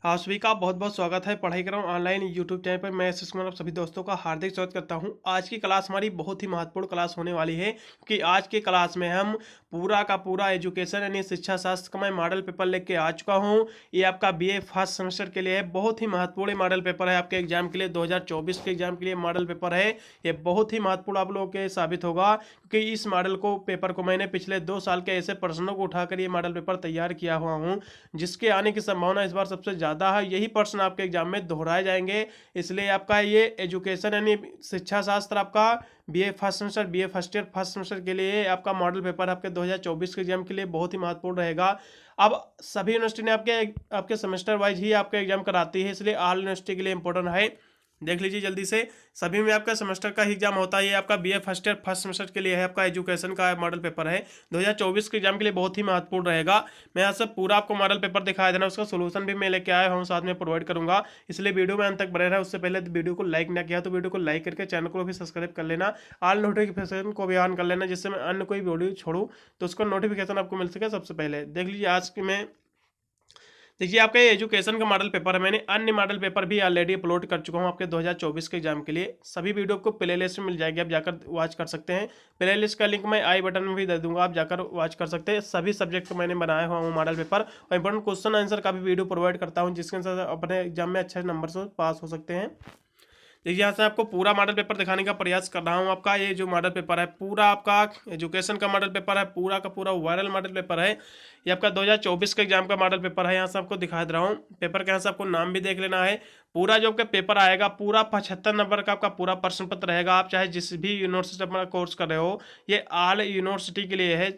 आप सभी का बहुत बहुत स्वागत है पढ़ाई कर रहा हूँ ऑनलाइन यूट्यूब चैनल पर। मैं यशस्वी कुमार आप सभी दोस्तों का हार्दिक स्वागत करता हूँ। आज की क्लास हमारी बहुत ही महत्वपूर्ण क्लास होने वाली है, क्योंकि आज की क्लास में हम पूरा का पूरा एजुकेशन यानी शिक्षा शास्त्र का मैं मॉडल पेपर लेके आ चुका हूँ। ये आपका बीए फर्स्ट सेमेस्टर के लिए है, बहुत ही महत्वपूर्ण मॉडल पेपर है आपके एग्जाम के लिए। 2024 के एग्जाम के लिए मॉडल पेपर है, ये बहुत ही महत्वपूर्ण आप लोगों के साबित होगा, क्योंकि इस मॉडल को पेपर को मैंने पिछले 2 साल के ऐसे प्रश्नों को उठाकर ये मॉडल पेपर तैयार किया हुआ हूँ, जिसके आने की संभावना इस बार सबसे ज़्यादा है। यही प्रश्न आपके एग्जाम में दोहराए जाएंगे, इसलिए आपका ये एजुकेशन यानी शिक्षा शास्त्र आपका BA first semester, BA first year first semester के लिए आपका मॉडल पेपर आपके 2024 के एग्जाम के लिए बहुत ही महत्वपूर्ण रहेगा। अब सभी यूनिवर्सिटी ने आपके सेमेस्टर वाइज ही आपका एग्जाम कराती है, इसलिए ऑल यूनिवर्सिटी के लिए इंपॉर्टेंट है। देख लीजिए जल्दी से, सभी में आपका सेमेस्टर का ही एग्जाम होता है। ये आपका BA first year first semester के लिए है, आपका एजुकेशन का मॉडल पेपर है, 2024 के एग्जाम के लिए बहुत ही महत्वपूर्ण रहेगा। मैं यहाँ से पूरा आपको मॉडल पेपर दिखाया देना, उसका सोल्यूशन भी मैं लेके आया हूँ, साथ में प्रोवाइड करूंगा, इसलिए वीडियो में अंत तक बने रहा। उससे पहले वीडियो को लाइक ना किया तो वीडियो को लाइक करके चैनल को भी सब्सक्राइब कर लेना, ऑल नोटिफिकेशन को भी ऑन कर लेना, जिससे मैं अन्य कोई वीडियो छोड़ूँ तो उसका नोटिफिकेशन आपको मिल सके सबसे पहले। देख लीजिए आज की मैं, देखिए आपका ये एजुकेशन का मॉडल पेपर है, मैंने अन्य मॉडल पेपर भी ऑलरेडी अपलोड कर चुका हूँ आपके 2024 के एग्जाम के लिए। सभी वीडियो को प्ले लिस्ट में मिल जाएगी, आप जाकर वॉच कर सकते हैं। प्ले लिस्ट का लिंक मैं आई बटन में भी दे दूंगा, आप जाकर वॉच कर सकते हैं। सभी सब्जेक्ट को मैंने बनाया हुआ हूँ मॉडल पेपर, और इंपॉर्टेंट क्वेश्चन आंसर का भी वीडियो प्रोवाइड करता हूँ, जिसके अनुसार अपने एग्जाम में अच्छे नंबर से पास हो सकते हैं। देखिए यहाँ से आपको पूरा मॉडल पेपर दिखाने का प्रयास कर रहा हूँ। आपका ये जो मॉडल पेपर है पूरा आपका एजुकेशन का मॉडल पेपर है, पूरा का पूरा वायरल मॉडल पेपर है। ये आपका 2024 के एग्जाम का मॉडल पेपर है, यहाँ से आपको दिखा दे रहा हूँ। पेपर के यहाँ से आपको नाम भी देख लेना है। पूरा जो आपका पेपर आएगा पूरा 75 नंबर का आपका पूरा प्रश्न पत्र रहेगा। आप चाहे जिस भी यूनिवर्सिटी अपना कोर्स कर रहे हो, ये ऑल यूनिवर्सिटी के लिए है,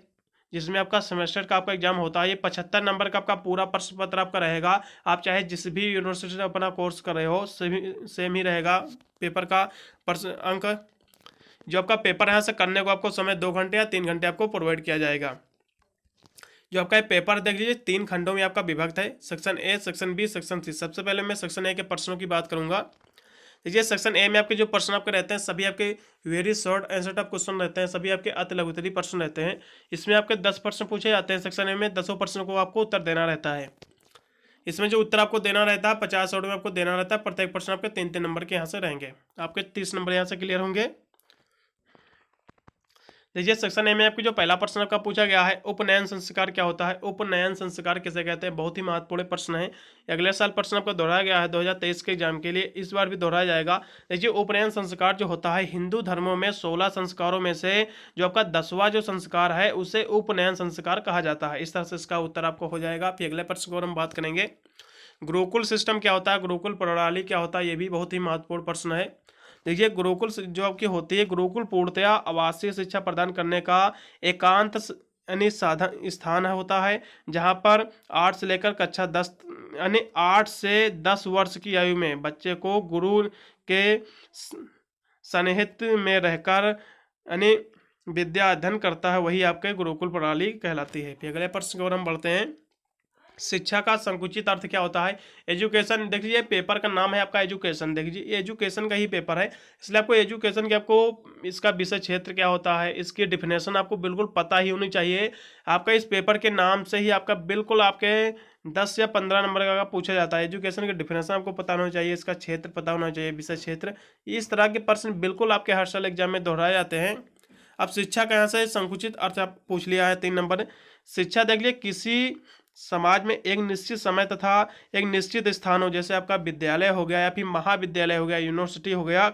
जिसमें आपका सेमेस्टर का आपका एग्जाम होता है। ये 75 नंबर का आपका पूरा प्रश्न पत्र आपका रहेगा। आप चाहे जिस भी यूनिवर्सिटी से अपना कोर्स कर रहे हो, सेम ही रहेगा पेपर का प्रश्न अंक। जो आपका पेपर यहाँ से करने को आपको समय 2 घंटे या 3 घंटे आपको प्रोवाइड किया जाएगा। जो आपका पेपर देख लीजिए 3 खंडों में आपका विभक्त है, section A, section B, section C. सबसे पहले मैं सेक्शन ए के प्रश्नों की बात करूंगा। देखिए सेक्शन ए में आपके जो प्रश्न आपके रहते हैं सभी आपके very short answer type question रहते हैं, सभी आपके अति लघुत्तरीय प्रश्न रहते हैं। इसमें आपके 10 प्रश्न पूछे जाते हैं सेक्शन ए में, 10 प्रश्नों को आपको उत्तर देना रहता है। इसमें जो उत्तर आपको देना रहता है 50 शॉर्ट में आपको देना रहता है। प्रत्येक प्रश्न आपके 3-3 नंबर के यहाँ से रहेंगे, आपके 30 नंबर यहाँ से क्लियर होंगे। देखिए सेक्शन ए में आपकी जो पहला प्रश्न आपका पूछा गया है, उपनयन संस्कार क्या होता है, उपनयन संस्कार किसे कहते हैं, बहुत ही महत्वपूर्ण प्रश्न है। अगले साल प्रश्न आपका दोहराया गया है 2023 के एग्जाम के लिए, इस बार भी दोहराया जाएगा। देखिए उपनयन संस्कार जो होता है, हिंदू धर्मों में 16 संस्कारों में से जो आपका 10वां जो संस्कार है उसे उपनयन संस्कार कहा जाता है। इस तरह से इसका उत्तर आपको हो जाएगा। फिर अगले प्रश्न को हम बात करेंगे, गुरुकुल सिस्टम क्या होता है, गुरुकुल प्रणाली क्या होता है, ये भी बहुत ही महत्वपूर्ण प्रश्न है। देखिए गुरुकुल जो आपकी होती है, गुरुकुल पूर्णतया आवासीय शिक्षा प्रदान करने का एकांत यानी साधन स्थान होता है, जहाँ पर 8 से लेकर कक्षा 10 यानी 8 से 10 वर्ष की आयु में बच्चे को गुरु के सन्निहित में रहकर यानी विद्या अध्ययन करता है, वही आपके गुरुकुल प्रणाली कहलाती है। फिर अगले प्रश्न की ओर हम बढ़ते हैं, शिक्षा का संकुचित अर्थ क्या होता है, एजुकेशन। देख लीजिए पेपर का नाम है आपका एजुकेशन, देख लीजिए एजुकेशन का ही पेपर है, इसलिए आपको एजुकेशन के आपको इसका विषय क्षेत्र क्या होता है, इसकी डिफिनेशन आपको बिल्कुल पता ही होनी चाहिए। आपका इस पेपर के नाम से ही आपका बिल्कुल आपके 10 या 15 नंबर का पूछा जाता है। एजुकेशन की डिफिनेशन आपको पता होना चाहिए, इसका क्षेत्र पता होना चाहिए, विषय क्षेत्र। इस तरह के प्रश्न बिल्कुल आपके हर साल एग्जाम में दोहराए जाते हैं। अब शिक्षा का यहाँ से संकुचित अर्थ आप पूछ लिया है 3 नंबर। शिक्षा देख लिया किसी समाज में एक निश्चित समय तथा एक निश्चित स्थान हो, जैसे आपका विद्यालय हो गया या फिर महाविद्यालय हो गया, यूनिवर्सिटी हो गया,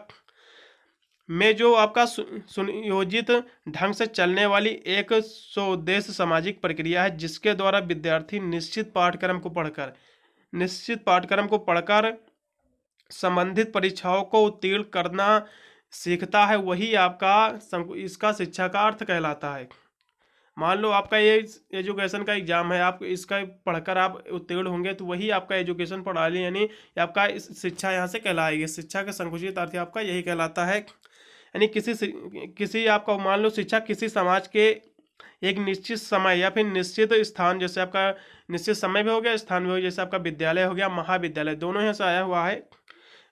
में जो आपका सुनियोजित ढंग से चलने वाली एक स्वोद्देश्य सामाजिक प्रक्रिया है, जिसके द्वारा विद्यार्थी निश्चित पाठ्यक्रम को पढ़कर संबंधित परीक्षाओं को उत्तीर्ण करना सीखता है, वही आपका इसका शिक्षा का अर्थ कहलाता है। मान लो आपका ये एजुकेशन का एग्जाम है, आप इसका पढ़कर आप उत्तीर्ण होंगे तो वही आपका एजुकेशन प्रणाली यानी आपका शिक्षा यहाँ से कहलाएगी। शिक्षा का संकुचित अर्थ आपका यही कहलाता है, यानी किसी आपका मान लो शिक्षा किसी समाज के एक निश्चित समय या फिर निश्चित स्थान, जैसे आपका निश्चित समय भी हो गया, स्थान भी हो गया, जैसे आपका विद्यालय हो गया, महाविद्यालय, दोनों यहाँ से आया हुआ है,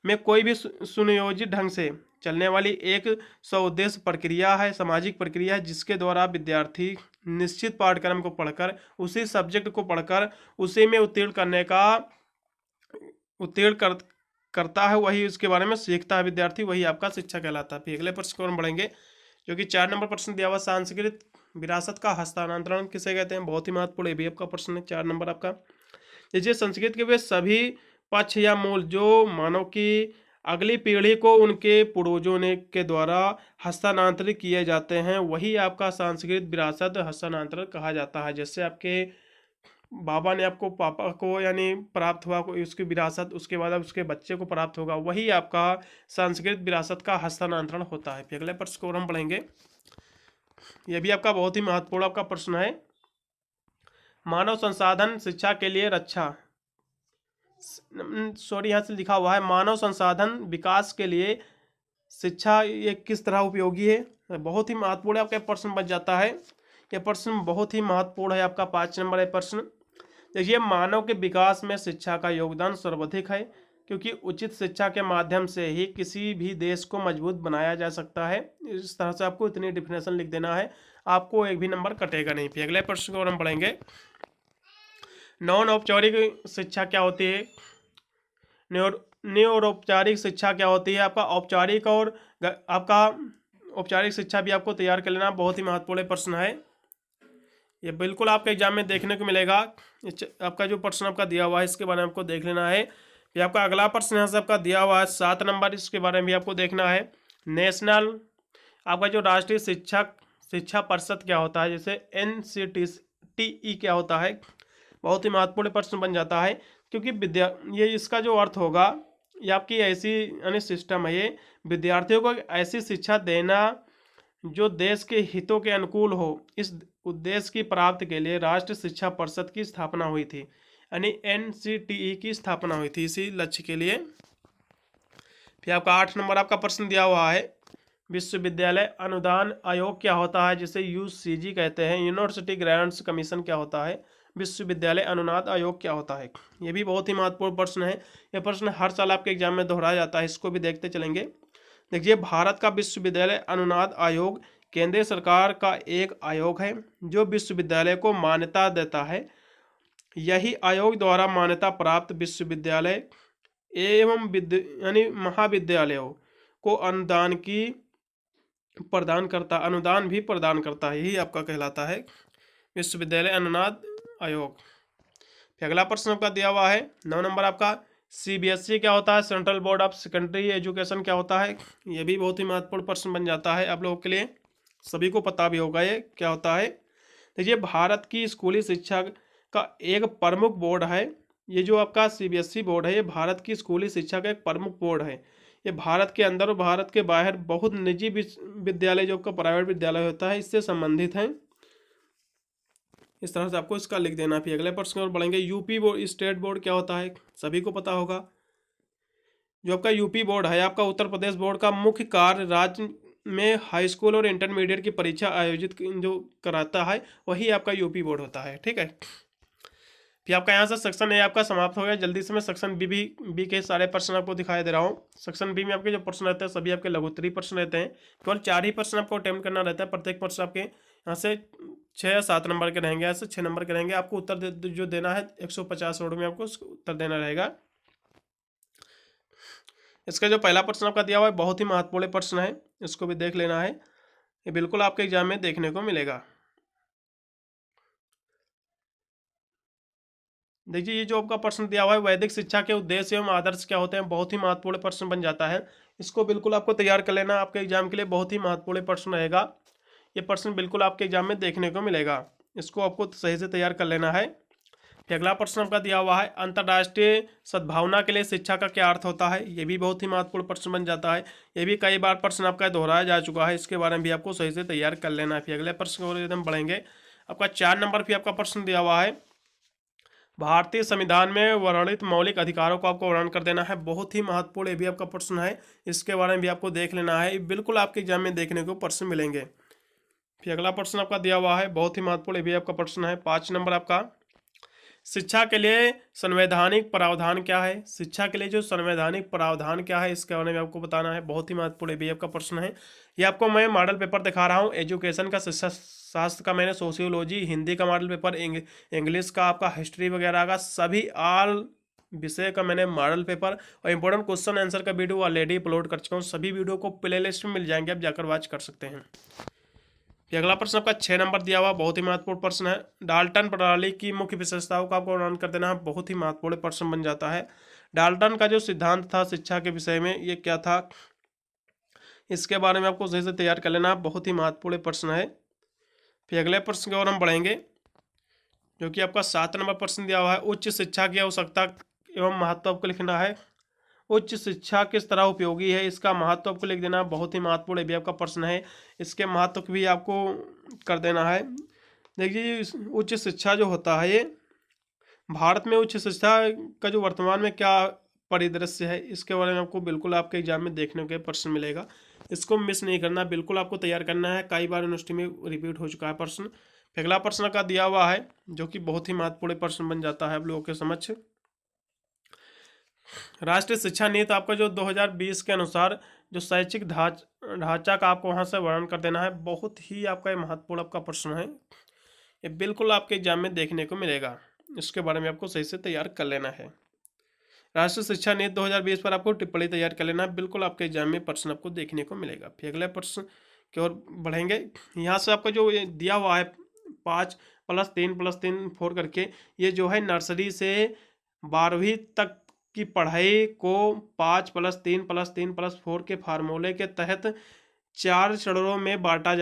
में कोई भी सुनियोजित ढंग से चलने वाली एक स्वउद्देश्य प्रक्रिया है, सामाजिक प्रक्रिया है, जिसके द्वारा विद्यार्थी निश्चित पाठ्यक्रम को पढ़कर, उसी सब्जेक्ट को पढ़कर उसी में उत्तीर्ण करने का उत्तीर्ण करता है वही उसके बारे में सीखता है विद्यार्थी, वही आपका शिक्षा कहलाता है। फिर अगले प्रश्न को हम बढ़ेंगे, जो कि 4 नंबर प्रश्न दिया हुआ, सांस्कृतिक विरासत का हस्तांतरण किसे कहते हैं। बहुत ही महत्वपूर्ण ये भी आपका प्रश्न है, 4 नंबर आपका। जैसे संस्कृत के वे सभी पक्ष या मूल जो मानव की अगली पीढ़ी को उनके पूर्वजों ने के द्वारा हस्तांतरित किए जाते हैं, वही आपका सांस्कृतिक विरासत हस्तांतरण कहा जाता है। जैसे आपके बाबा ने आपको पापा को यानी प्राप्त हुआ कोई उसकी विरासत, उसके बाद अब उसके बच्चे को प्राप्त होगा, वही आपका सांस्कृतिक विरासत का हस्तांतरण होता है। फिर अगले प्रश्न को हम पढ़ेंगे, यह भी आपका बहुत ही महत्वपूर्ण आपका प्रश्न है। मानव संसाधन शिक्षा के लिए रक्षा, सॉरी यहाँ से लिखा हुआ है मानव संसाधन विकास के लिए शिक्षा ये किस तरह उपयोगी है। बहुत ही महत्वपूर्ण आपका प्रश्न बच जाता है। यह प्रश्न बहुत ही महत्वपूर्ण है आपका 5 नंबर है प्रश्न। देखिए, मानव के विकास में शिक्षा का योगदान सर्वाधिक है, क्योंकि उचित शिक्षा के माध्यम से ही किसी भी देश को मजबूत बनाया जा सकता है। इस तरह से आपको इतनी डिफिनेशन लिख देना है, आपको एक भी नंबर कटेगा नहीं। फिर अगले प्रश्न को हम पढ़ेंगे, नॉन औपचारिक शिक्षा क्या होती है। निरौपचारिक शिक्षा क्या होती है। आपका औपचारिक और आपका औपचारिक शिक्षा भी आपको तैयार कर लेना, बहुत ही महत्वपूर्ण प्रश्न है। ये बिल्कुल आपके एग्जाम में देखने को मिलेगा। आपका जो प्रश्न आपका दिया हुआ है इसके बारे में आपको देख लेना है। फिर आपका अगला प्रश्न यहाँ से आपका दिया हुआ है 7 नंबर, इसके बारे में भी आपको देखना है। नेशनल आपका जो राष्ट्रीय शिक्षा परिषद क्या होता है, जैसे NCTE क्या होता है, बहुत ही महत्वपूर्ण प्रश्न बन जाता है। क्योंकि ये इसका जो अर्थ होगा, ये आपकी ऐसी यानी सिस्टम है, ये विद्यार्थियों को ऐसी शिक्षा देना जो देश के हितों के अनुकूल हो। इस उद्देश्य की प्राप्ति के लिए राष्ट्रीय शिक्षा परिषद की स्थापना हुई थी, यानी NCTE की स्थापना हुई थी इसी लक्ष्य के लिए। फिर आपका 8 नंबर आपका प्रश्न दिया हुआ है, विश्वविद्यालय अनुदान आयोग क्या होता है, जिसे UCG कहते हैं। यूनिवर्सिटी ग्रांट्स कमीशन क्या होता है। विश्वविद्यालय अनुदान आयोग क्या होता है। ये भी बहुत ही महत्वपूर्ण प्रश्न है। यह प्रश्न हर साल आपके एग्जाम में दोहराया जाता है, इसको भी देखते चलेंगे। देखिए, भारत का विश्वविद्यालय अनुदान आयोग केंद्र सरकार का एक आयोग है जो विश्वविद्यालय को मान्यता देता है। यही आयोग द्वारा मान्यता प्राप्त विश्वविद्यालय एवं यानी महाविद्यालयों को अनुदान भी प्रदान करता है, यही आपका कहलाता है विश्वविद्यालय अनुदान आयोग। फिर अगला प्रश्न आपका दिया हुआ है 9 नंबर आपका, CBSE क्या होता है, central board of secondary education क्या होता है। ये भी बहुत ही महत्वपूर्ण प्रश्न बन जाता है आप लोगों के लिए, सभी को पता भी होगा ये क्या होता है। देखिए, भारत की स्कूली शिक्षा का एक प्रमुख बोर्ड है। ये जो आपका CBSE बोर्ड है, ये भारत की स्कूली शिक्षा का एक प्रमुख बोर्ड है। ये भारत के अंदर और भारत के बाहर बहुत निजी विद्यालय जो आपका प्राइवेट विद्यालय होता है इससे संबंधित हैं। इस तरह से आपको इसका लिख देना। फिर अगले प्रश्न और बढ़ेंगे, यूपी बोर्ड स्टेट बोर्ड क्या होता है, सभी को पता होगा। जो आपका यूपी बोर्ड है, आपका उत्तर प्रदेश बोर्ड का मुख्य कार्य राज्य में हाई स्कूल और इंटरमीडिएट की परीक्षा आयोजित जो कराता है, वही आपका यूपी बोर्ड होता है। ठीक है, फिर आपका यहाँ से सेक्शन ए आपका समाप्त हो गया। जल्दी से मैं सेक्शन बी के सारे प्रश्न आपको दिखाई दे रहा हूँ। सेक्शन बी में आपके जो प्रश्न रहते हैं सभी आपके लघुत्तरीय प्रश्न रहते हैं। केवल 4 ही प्रश्न आपको अटेम्प्ट करना रहता है। प्रत्येक प्रश्न आपके यहाँ से 6 या 7 नंबर के रहेंगे, ऐसे 6 नंबर के रहेंगे। आपको उत्तर जो देना है 150 वर्ड में आपको उत्तर देना रहेगा। इसका जो पहला प्रश्न आपका दिया हुआ है बहुत ही महत्वपूर्ण प्रश्न है, इसको भी देख लेना है, ये बिल्कुल आपके एग्जाम में देखने को मिलेगा। देखिए, ये जो आपका प्रश्न दिया हुआ है, वैदिक शिक्षा के उद्देश्य एवं आदर्श क्या होते हैं, बहुत ही महत्वपूर्ण प्रश्न बन जाता है। इसको बिल्कुल आपको तैयार कर लेना, आपके एग्जाम के लिए बहुत ही महत्वपूर्ण प्रश्न रहेगा। ये प्रश्न बिल्कुल आपके एग्जाम में देखने को मिलेगा, इसको आपको सही से तैयार कर लेना है। अगला प्रश्न आपका दिया हुआ है, अंतर्राष्ट्रीय सद्भावना के लिए शिक्षा का क्या अर्थ होता है। ये भी बहुत ही महत्वपूर्ण प्रश्न बन जाता है। ये भी कई बार प्रश्न आपका दोहराया जा चुका है, इसके बारे में भी आपको सही से तैयार कर लेना है। फिर अगले प्रश्न को एकदम बढ़ेंगे, आपका 4 नंबर फिर आपका प्रश्न दिया हुआ है, भारतीय संविधान में वर्णित मौलिक अधिकारों को आपको वर्णन कर देना है। बहुत ही महत्वपूर्ण ये भी आपका प्रश्न है, इसके बारे में भी आपको देख लेना है, बिल्कुल आपके एग्जाम में देखने को प्रश्न मिलेंगे। फिर अगला प्रश्न आपका दिया हुआ है, बहुत ही महत्वपूर्ण ये भी आपका प्रश्न है, 5 नंबर आपका, शिक्षा के लिए संवैधानिक प्रावधान क्या है। शिक्षा के लिए जो संवैधानिक प्रावधान क्या है इसके बारे में आपको बताना है, बहुत ही महत्वपूर्ण भी आपका प्रश्न है। ये आपको मैं मॉडल पेपर दिखा रहा हूँ, एजुकेशन का, शिक्षा शास्त्र का मैंने सोशियोलॉजी, हिंदी का मॉडल पेपर, इंग्लिश का आपका हिस्ट्री वगैरह का, सभी ऑल विषय का मैंने मॉडल पेपर और इंपॉर्टेंट क्वेश्चन आंसर का वीडियो ऑलरेडी अपलोड कर चुका हूँ। सभी वीडियो को प्लेलिस्ट में मिल जाएंगे, आप जाकर वॉच कर सकते हैं। फिर अगला प्रश्न आपका 6 नंबर दिया हुआ, बहुत ही महत्वपूर्ण प्रश्न है। डाल्टन प्रणाली की मुख्य विशेषताओं का आपको वर्णन कर देना है। बहुत ही महत्वपूर्ण प्रश्न बन जाता है। डाल्टन का जो सिद्धांत था शिक्षा के विषय में, ये क्या था, इसके बारे में आपको सही से तैयार कर लेना। बहुत ही महत्वपूर्ण प्रश्न है। फिर अगले प्रश्न की ओर हम बढ़ेंगे, जो कि आपका 7 नंबर प्रश्न दिया हुआ है। उच्च शिक्षा की आवश्यकता एवं महत्व आपको लिखना है। उच्च शिक्षा किस तरह उपयोगी है, इसका महत्व आपको लिख देना। बहुत ही महत्वपूर्ण भी आपका प्रश्न है, इसके महत्व को भी आपको कर देना है। देखिए, उच्च शिक्षा जो होता है, ये भारत में उच्च शिक्षा का जो वर्तमान में क्या परिदृश्य है, इसके बारे में आपको बिल्कुल आपके एग्जाम में देखने के प्रश्न मिलेगा। इसको मिस नहीं करना, बिल्कुल आपको तैयार करना है। कई बार यूनिवर्सिटी में रिपीट हो चुका है प्रश्न। अगला प्रश्न का दिया हुआ है, जो कि बहुत ही महत्वपूर्ण प्रश्न बन जाता है आप लोगों के समक्ष। राष्ट्रीय शिक्षा नीति आपका जो 2020 के अनुसार जो शैक्षिक ढांचा का आपको वहां से वर्णन कर देना है। बहुत ही आपका ये महत्वपूर्ण आपका प्रश्न है, ये बिल्कुल आपके एग्जाम में देखने को मिलेगा। इसके बारे में आपको सही से तैयार कर लेना है। राष्ट्रीय शिक्षा नीति 2020 पर आपको टिप्पणी तैयार कर लेना है, बिल्कुल आपके एग्जाम में प्रश्न आपको देखने को मिलेगा। फिर अगले प्रश्न की ओर बढ़ेंगे। यहाँ से आपका जो ये दिया हुआ है 5 + 3 + 3 4 करके, ये जो है नर्सरी से 12वीं तक की पढ़ाई को 5 + 3 + 3 + 4 के फार्मूले के तहत 4 चरणों में बांटा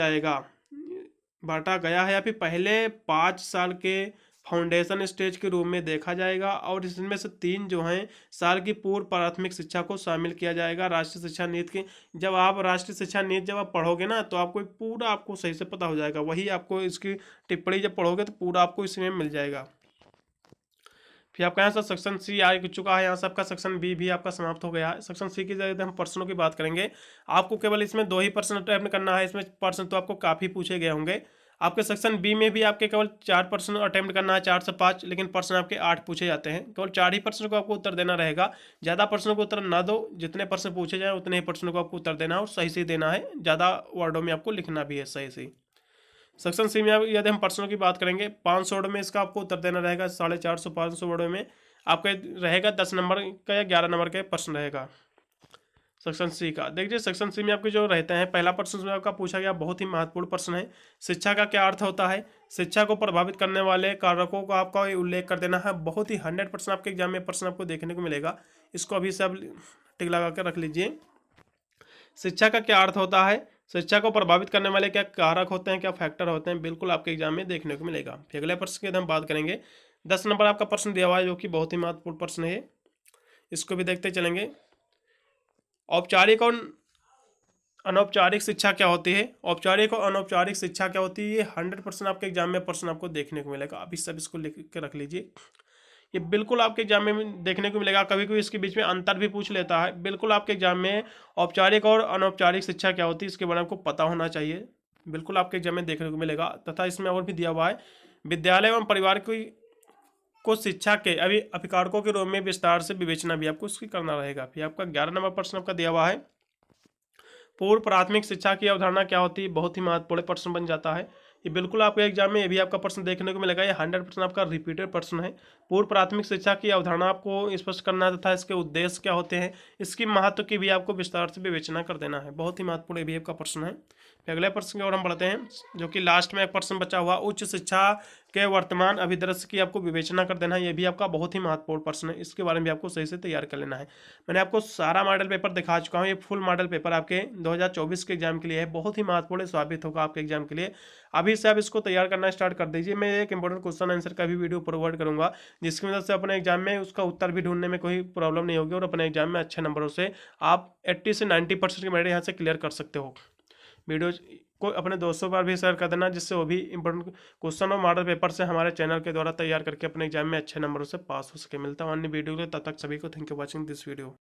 गया है। या फिर पहले 5 साल के फाउंडेशन स्टेज के रूप में देखा जाएगा, और इसमें से 3 जो हैं साल की पूर्व प्राथमिक शिक्षा को शामिल किया जाएगा राष्ट्रीय शिक्षा नीति के। जब आप राष्ट्रीय शिक्षा नीति जब आप पढ़ोगे ना, तो आपको पूरा आपको सही से पता हो जाएगा। वही आपको इसकी टिप्पणी जब पढ़ोगे तो पूरा आपको इसमें मिल जाएगा। फिर आपका यहाँ से सेक्शन सी आ चुका है। यहाँ से आपका सेक्शन बी भी आपका समाप्त हो गया है। सेक्शन सी की जगह हम प्रश्नों की बात करेंगे। आपको केवल इसमें 2 ही प्रश्न अटेम्प्ट करना है। इसमें प्रश्न तो आपको काफ़ी पूछे गए होंगे। आपके सेक्शन बी में भी आपके केवल 4 प्रश्न अटेम्प्ट करना है, 4 से 5, लेकिन प्रश्न आपके 8 पूछे जाते हैं। केवल 4 ही प्रश्न को आपको उत्तर देना रहेगा। ज़्यादा प्रश्नों को उत्तर ना दो, जितने प्रश्न पूछे जाए उतने ही प्रश्नों को आपको उत्तर देना है, और सही से देना है। ज़्यादा वर्डों में आपको लिखना भी है सही से। सेक्शन सी में यदि हम प्रश्नों की बात करेंगे, 500 वर्ड में इसका आपको उत्तर देना रहेगा। 450 500 वर्डों में आपका रहेगा 10 नंबर का या 11 नंबर का प्रश्न रहेगा सेक्शन सी का। देखिए, सेक्शन सी में आपके जो रहते हैं, पहला प्रश्न आपका पूछा गया, बहुत ही महत्वपूर्ण प्रश्न है। शिक्षा का क्या अर्थ होता है? शिक्षा को प्रभावित करने वाले कारकों का आपका उल्लेख कर देना है। बहुत ही 100% आपके एग्जाम में प्रश्न आपको देखने को मिलेगा। इसको अभी से आप टिक लगा कर रख लीजिए। शिक्षा का क्या अर्थ होता है? शिक्षा को प्रभावित करने वाले क्या कारक होते हैं, क्या फैक्टर होते हैं, बिल्कुल आपके एग्जाम में देखने को मिलेगा। फिर अगले प्रश्न की हम बात करेंगे। 10 नंबर आपका प्रश्न दिया हुआ है, जो कि बहुत ही महत्वपूर्ण प्रश्न है। इसको भी देखते चलेंगे। औपचारिक और अनौपचारिक शिक्षा क्या होती है? औपचारिक और अनौपचारिक शिक्षा क्या होती है? ये 100% आपके एग्जाम में प्रश्न आपको देखने को मिलेगा। अभी सब इसको लिख के रख लीजिए, ये बिल्कुल आपके एग्जाम में देखने को मिलेगा। कभी कभी इसके बीच में अंतर भी पूछ लेता है। बिल्कुल आपके एग्जाम में औपचारिक और अनौपचारिक शिक्षा क्या होती है, इसके बारे में आपको पता होना चाहिए। बिल्कुल आपके एग्जाम में देखने को मिलेगा। तथा इसमें और भी दिया हुआ है, विद्यालय एवं परिवार को शिक्षा के अभिकारकों के रूप में विस्तार से विवेचना भी आपको इसकी करना रहेगा। फिर आपका 11 नंबर प्रश्न आपका दिया हुआ है, पूर्व प्राथमिक शिक्षा की अवधारणा क्या होती है? बहुत ही महत्वपूर्ण प्रश्न बन जाता है। ये बिल्कुल आपके एग्जाम में ये भी आपका प्रश्न देखने को मिलेगा। ये 100% आपका रिपीटेड प्रश्न है। पूर्व प्राथमिक शिक्षा की अवधारणा आपको स्पष्ट करना तथा इसके उद्देश्य क्या होते हैं, इसकी महत्व की भी आपको विस्तार से विवेचना कर देना है। बहुत ही महत्वपूर्ण भी आपका प्रश्न है। अगले प्रश्न की ओर हम बढ़ते हैं, जो कि लास्ट में एक प्रश्न बचा हुआ, उच्च शिक्षा के वर्तमान अभिदृश्य की आपको विवेचना कर देना है। ये भी आपका बहुत ही महत्वपूर्ण प्रश्न है। इसके बारे में भी आपको सही से तैयार कर लेना है। मैंने आपको सारा मॉडल पेपर दिखा चुका हूँ। ये फुल मॉडल पेपर आपके 2024 के एग्जाम के लिए है। बहुत ही महत्वपूर्ण साबित होगा आपके एग्जाम के लिए। अभी से आप इसको तैयार करना स्टार्ट कर दीजिए। मैं एक इंपॉर्टेंट क्वेश्चन आंसर का भी वीडियो प्रोवाइड करूंगा, जिसकी मदद से अपने एग्जाम में उसका उत्तर भी ढूंढने में कोई प्रॉब्लम नहीं होगी, और अपने एग्जाम में अच्छे नंबरों से आप 80 से 90% की मेरिट यहाँ से क्लियर कर सकते हो। वीडियो को अपने दोस्तों पर भी शेयर कर देना, जिससे वो भी इंपॉर्टेंट क्वेश्चन और मॉडल पेपर से हमारे चैनल के द्वारा तैयार करके अपने एग्जाम में अच्छे नंबरों से पास हो सके। मिलता हूँ अन्य वीडियो के, तब तक सभी को thank you watching this video.